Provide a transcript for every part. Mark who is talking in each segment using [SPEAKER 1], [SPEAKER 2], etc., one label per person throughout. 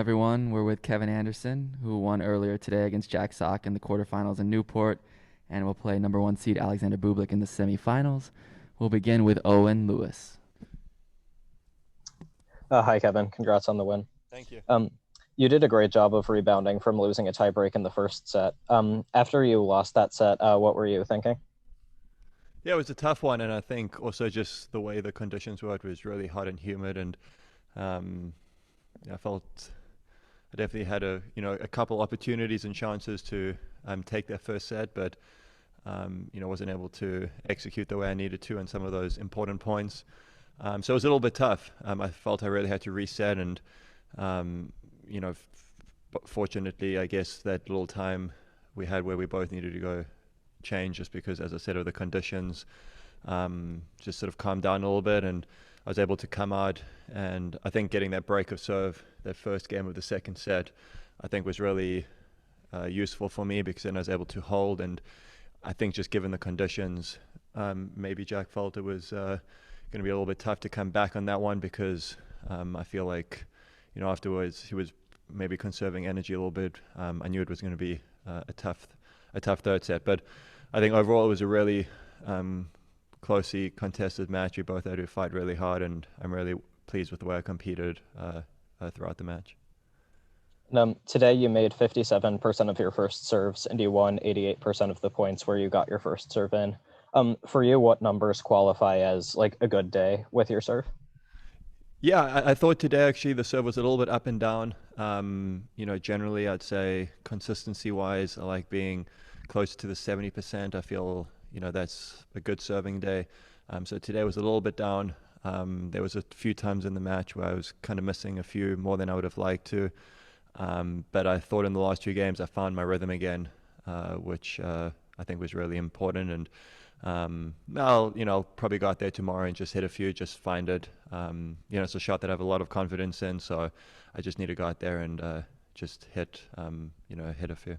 [SPEAKER 1] Everyone. We're with Kevin Anderson, who won earlier today against Jack Sock in the quarterfinals in Newport, and will play number one seed Alexander Bublik in the semifinals. We'll begin with Owen Lewis.
[SPEAKER 2] Hi, Kevin. Congrats on the win.
[SPEAKER 3] Thank you.
[SPEAKER 2] You did a great job of rebounding from losing a tiebreak in the first set. After you lost that set, what were you thinking?
[SPEAKER 3] Yeah, it was a tough one, and I think also just the way the conditions were, it was really hot and humid, and I felt I definitely had a couple opportunities and chances to take that first set, but wasn't able to execute the way I needed to on some of those important points. So it was a little bit tough. I felt I really had to reset, and fortunately, I guess that little time we had where we both needed to go change, just because, as I said, of the conditions, just sort of calmed down a little bit, and I was able to come out. And I think getting that break of serve, that first game of the second set, I think was really useful for me, because then I was able to hold. And I think just given the conditions, maybe Jack felt it was going to be a little bit tough to come back on that one, because I feel like, afterwards he was maybe conserving energy a little bit. I knew it was going to be a tough third set, but I think overall it was a really closely contested match. We both had to fight really hard, and I'm really pleased with the way I competed throughout the match.
[SPEAKER 2] Today you made 57% of your first serves, and you won 88% of the points where you got your first serve in. For you, what numbers qualify as like a good day with your serve?
[SPEAKER 3] Yeah, I thought today actually the serve was a little bit up and down. Generally I'd say consistency-wise, I like being close to the 70%. I feel, that's a good serving day. So today was a little bit down. There was a few times in the match where I was kind of missing a few more than I would have liked to. But I thought in the last two games I found my rhythm again, which I think was really important. And I'll probably go out there tomorrow and just hit a few, just find it. It's a shot that I have a lot of confidence in, so I just need to go out there and just hit a few.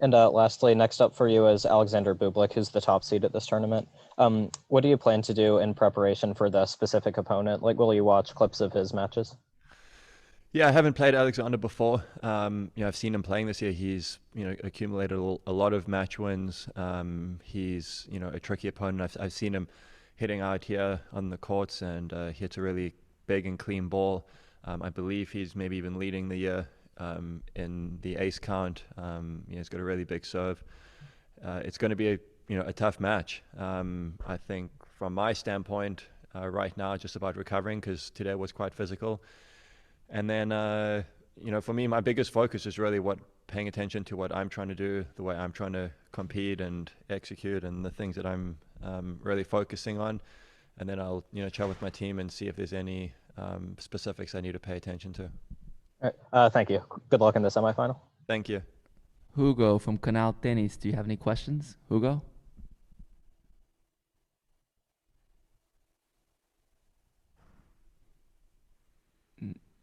[SPEAKER 2] And lastly, next up for you is Alexander Bublik, who's the top seed at this tournament. What do you plan to do in preparation for the specific opponent? Like, will you watch clips of his matches?
[SPEAKER 3] Yeah, I haven't played Alexander before. I've seen him playing this year. He's, accumulated a lot of match wins. He's, a tricky opponent. I've seen him hitting out here on the courts, and he hits a really big and clean ball. I believe he's maybe even leading the year in the ace count. He's got a really big serve. It's going to be a tough match. I think from my standpoint, right now, just about recovering, because today was quite physical. And then, for me, my biggest focus is really paying attention to what I'm trying to do, the way I'm trying to compete and execute, and the things that I'm really focusing on. And then I'll, chat with my team and see if there's any specifics I need to pay attention to.
[SPEAKER 2] All right. Thank you. Good luck in the semifinal.
[SPEAKER 3] Thank you.
[SPEAKER 1] Hugo from Canal Tennis. Do you have any questions, Hugo?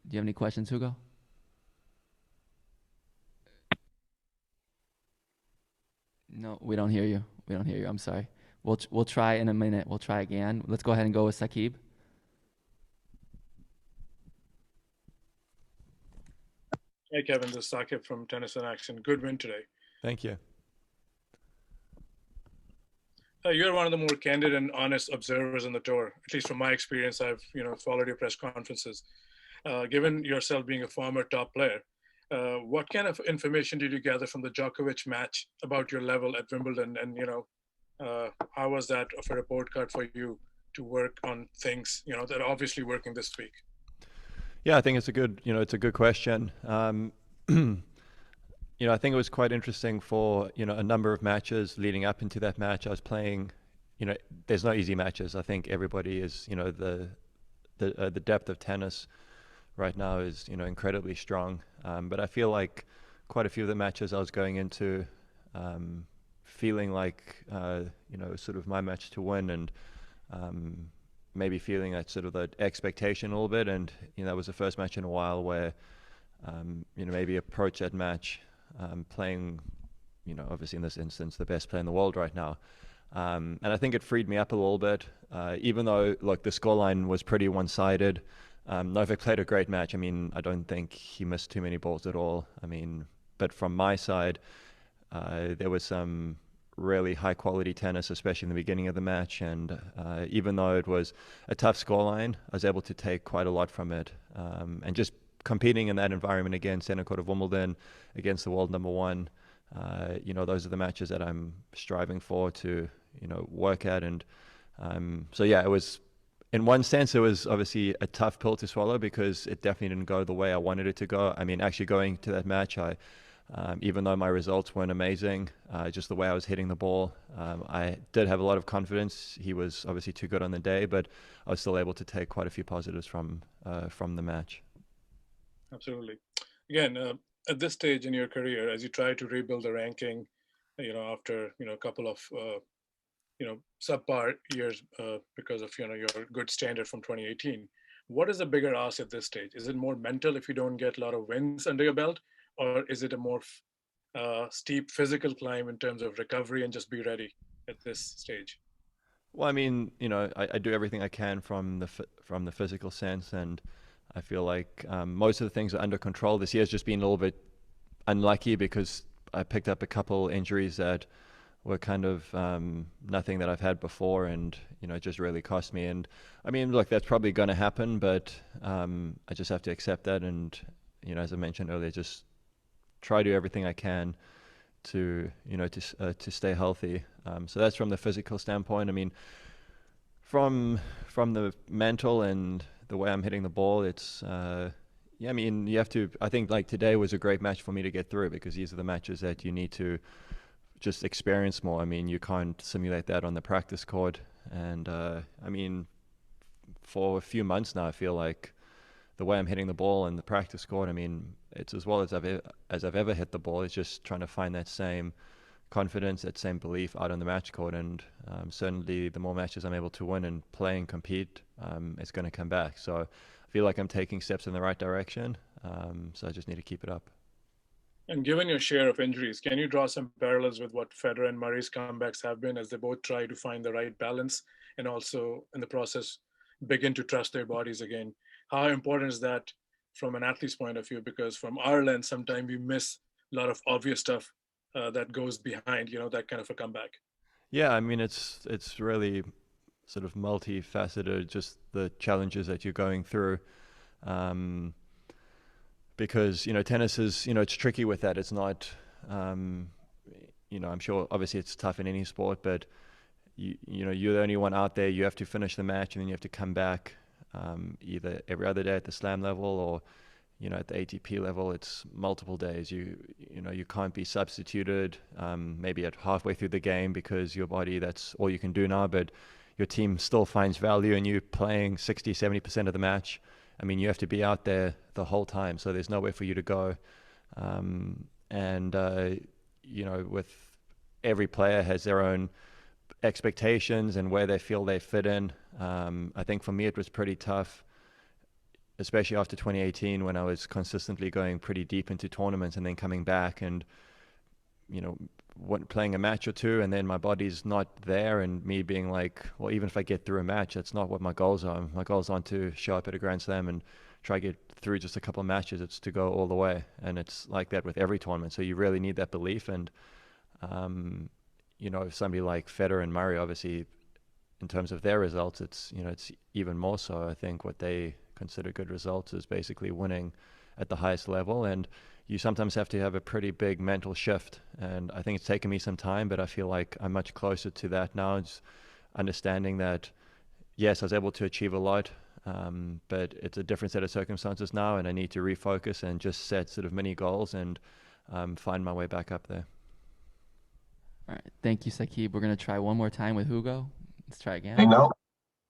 [SPEAKER 1] Do you have any questions, Hugo? No, we don't hear you. We don't hear you. I'm sorry. We'll try in a minute. We'll try again. Let's go ahead and go with Saqib.
[SPEAKER 4] Hey, Kevin, this is Saqib from Tennis in Action. Good win today.
[SPEAKER 3] Thank you.
[SPEAKER 4] You're one of the more candid and honest observers on the tour. At least from my experience, I've followed your press conferences. Given yourself being a former top player, what kind of information did you gather from the Djokovic match about your level at Wimbledon? And how was that of a report card for you to work on things that are obviously working this week?
[SPEAKER 3] Yeah, I think it's a good question. I think it was quite interesting for a number of matches leading up into that match. I was playing. There's no easy matches. I think everybody is. The depth of tennis right now is incredibly strong. But I feel like quite a few of the matches I was going into feeling like sort of my match to win, and maybe feeling that sort of the expectation a little bit. And that was the first match in a while where maybe approach that match playing obviously in this instance the best player in the world right now. And I think it freed me up a little bit, even though, look, the scoreline was pretty one-sided. Novak played a great match. I mean, I don't think he missed too many balls at all. I mean, but from my side, there was some really high quality tennis, especially in the beginning of the match. And even though it was a tough scoreline, I was able to take quite a lot from it. And just competing in that environment again, center court of Wimbledon, against the world number one, those are the matches that I'm striving for to, work at. And so, yeah, it was, in one sense, it was obviously a tough pill to swallow because it definitely didn't go the way I wanted it to go. I mean, actually going to that match, even though my results weren't amazing, just the way I was hitting the ball, I did have a lot of confidence. He was obviously too good on the day, but I was still able to take quite a few positives from the match.
[SPEAKER 4] Absolutely. Again, at this stage in your career, as you try to rebuild the ranking, after a couple of subpar years because of your good standard from 2018, what is the bigger ask at this stage? Is it more mental if you don't get a lot of wins under your belt, or is it a more steep physical climb in terms of recovery and just be ready at this stage?
[SPEAKER 3] Well, I mean, I do everything I can from the physical sense, and I feel like most of the things are under control. This year's just been a little bit unlucky because I picked up a couple injuries that were kind of nothing that I've had before, and it just really cost me. And I mean, look, that's probably going to happen, but I just have to accept that. And as I mentioned earlier, just try to do everything I can to to stay healthy. So that's from the physical standpoint. I mean, from the mental and the way I'm hitting the ball, it's I mean, you have to. I think like today was a great match for me to get through because these are the matches that you need to just experience more. I mean, you can't simulate that on the practice court. And I mean, for a few months now, I feel like the way I'm hitting the ball in the practice court, I mean, it's as well as I've ever hit the ball. It's just trying to find that same confidence, that same belief out on the match court. And certainly the more matches I'm able to win and play and compete, it's going to come back. So I feel like I'm taking steps in the right direction. So I just need to keep it up.
[SPEAKER 4] And given your share of injuries, can you draw some parallels with what Federer and Murray's comebacks have been as they both try to find the right balance and also in the process begin to trust their bodies again? How important is that from an athlete's point of view? Because from our lens, sometimes we miss a lot of obvious stuff that goes behind, that kind of a comeback.
[SPEAKER 3] Yeah, I mean, it's really sort of multifaceted, just the challenges that you're going through. Because tennis is it's tricky with that. It's not I'm sure obviously it's tough in any sport, but you're the only one out there. You have to finish the match and then you have to come back either every other day at the slam level or at the ATP level. It's multiple days. You can't be substituted maybe at halfway through the game because your body, that's all you can do now, but your team still finds value in you playing 60-70% of the match. I mean, you have to be out there the whole time, so there's nowhere for you to go. With every player has their own expectations and where they feel they fit in. I think for me it was pretty tough, especially after 2018 when I was consistently going pretty deep into tournaments and then coming back and, playing a match or two and then my body's not there and me being like, well, even if I get through a match, that's not what my goals are. My goals aren't to show up at a Grand Slam and try to get through just a couple of matches. It's to go all the way. And it's like that with every tournament. So you really need that belief. And, somebody like Federer and Murray, obviously, in terms of their results, it's even more so. I think what they consider good results is basically winning at the highest level. And you sometimes have to have a pretty big mental shift. And I think it's taken me some time, but I feel like I'm much closer to that now. It's understanding that, yes, I was able to achieve a lot, but it's a different set of circumstances now, and I need to refocus and just set sort of mini goals and find my way back up there.
[SPEAKER 1] All right. Thank you, Saqib. We're going to try one more time with Hugo. Let's try again.
[SPEAKER 5] Hey, now?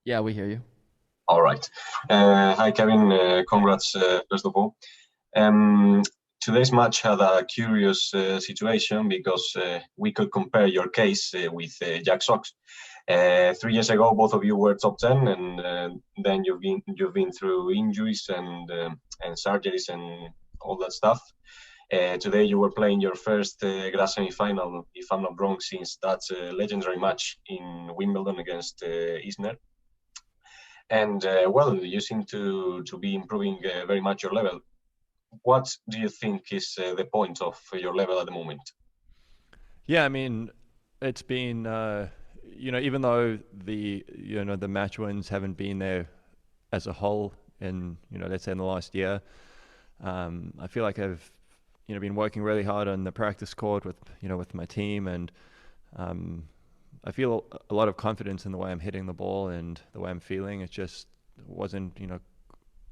[SPEAKER 1] Yeah, we hear you.
[SPEAKER 5] All right. Hi, Kevin. Congrats, first of all. Today's match had a curious situation because we could compare your case with Jack Sock's. 3 years ago, both of you were top 10, and then you've been through injuries and surgeries and all that stuff. Today, you were playing your first glass semi-final, if I'm not wrong, since that legendary match in Wimbledon against Isner. And well, you seem to be improving very much your level. What do you think is the point of your level at the moment?
[SPEAKER 3] Yeah, I mean, it's been even though the match wins haven't been there as a whole in let's say in the last year, I feel like I've been working really hard on the practice court with my team, and I feel a lot of confidence in the way I'm hitting the ball and the way I'm feeling. It just wasn't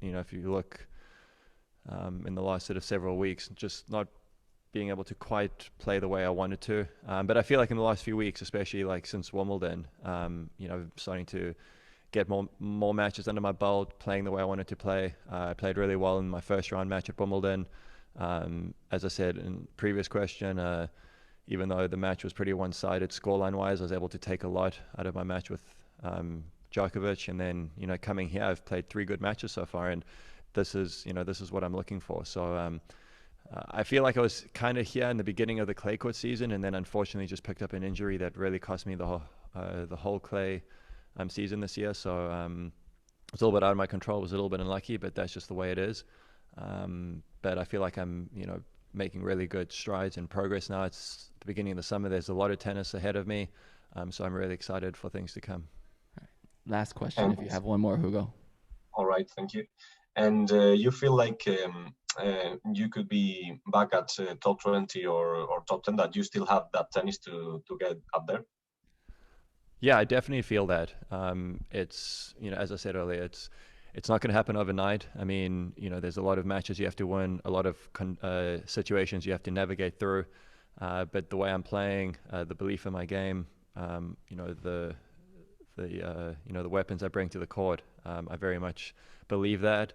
[SPEAKER 3] if you look in the last sort of several weeks, just not being able to quite play the way I wanted to. But I feel like in the last few weeks, especially like since Wimbledon, starting to get more matches under my belt, playing the way I wanted to play. I played really well in my first round match at Wimbledon. As I said in previous question, even though the match was pretty one-sided scoreline-wise, I was able to take a lot out of my match with Djokovic. And then coming here, I've played 3 good matches so far, and this is what I'm looking for. So I feel like I was kind of here in the beginning of the clay court season, and then unfortunately just picked up an injury that really cost me the whole clay season this year. So it's a little bit out of my control. It was a little bit unlucky, but that's just the way it is. But I feel like I'm making really good strides and progress now. It's the beginning of the summer. There's a lot of tennis ahead of me, so I'm really excited for things to come.
[SPEAKER 1] Last question, if you have one more, Hugo.
[SPEAKER 5] All right, thank you. And you feel like you could be back at top 20 or top 10, that you still have that tennis to get up there?
[SPEAKER 3] Yeah, I definitely feel that. It's as I said earlier, it's not going to happen overnight. I mean, there's a lot of matches you have to win, a lot of situations you have to navigate through. But the way I'm playing, the belief in my game, the weapons I bring to the court, I very much believe that.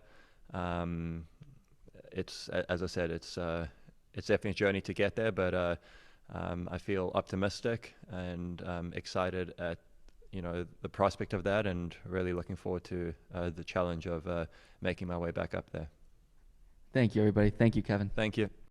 [SPEAKER 3] It's, as I said, it's definitely a journey to get there, but I feel optimistic and excited at the prospect of that, and really looking forward to the challenge of making my way back up there.
[SPEAKER 1] Thank you, everybody. Thank you, Kevin.
[SPEAKER 3] Thank you.